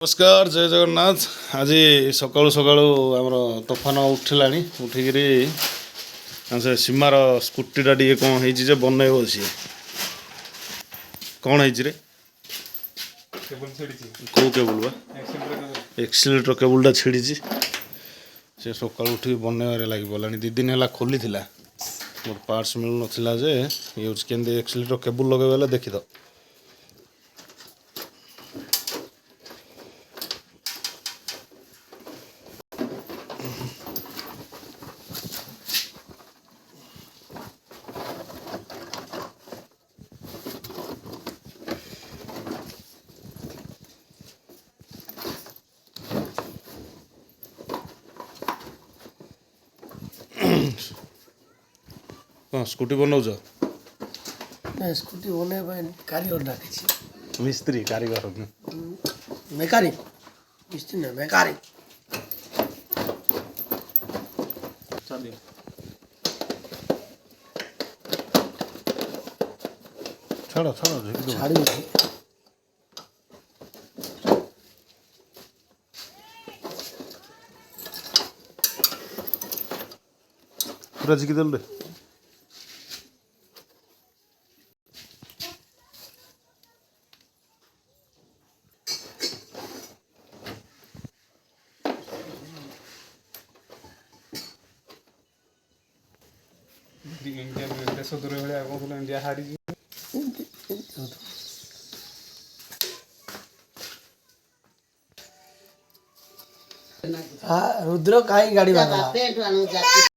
नमस्कार जय जगन्नाथ। आज सकाळू सकाळू आमर तोफान उठिलानी उठिकी से सीमार स्कूटीटा टे कौन हो बनइब सी कौन है कौ केबुल बा एक्सीलेटर केबुलटा छिड़ी से सका उठ बनइबार लगी पड़ा दी दिन है खोली मोर पार्ट्स मिलू ना जे यूज के एक्सीलेटर केबुल लगे देखी तो कौन स्कूटी बनाऊच स्कूटी होने कारीगर डाकी मिस्त्री कारीगर मेकानिक मिस्त्री ना मेकानिक छाड़ो छाड़ो छाड़ी पूरा जिकी दल रे इंडिया देश दूर भाया कहूँ इंडिया हारी हाँ रुद्र कहीं गाड़ी वाला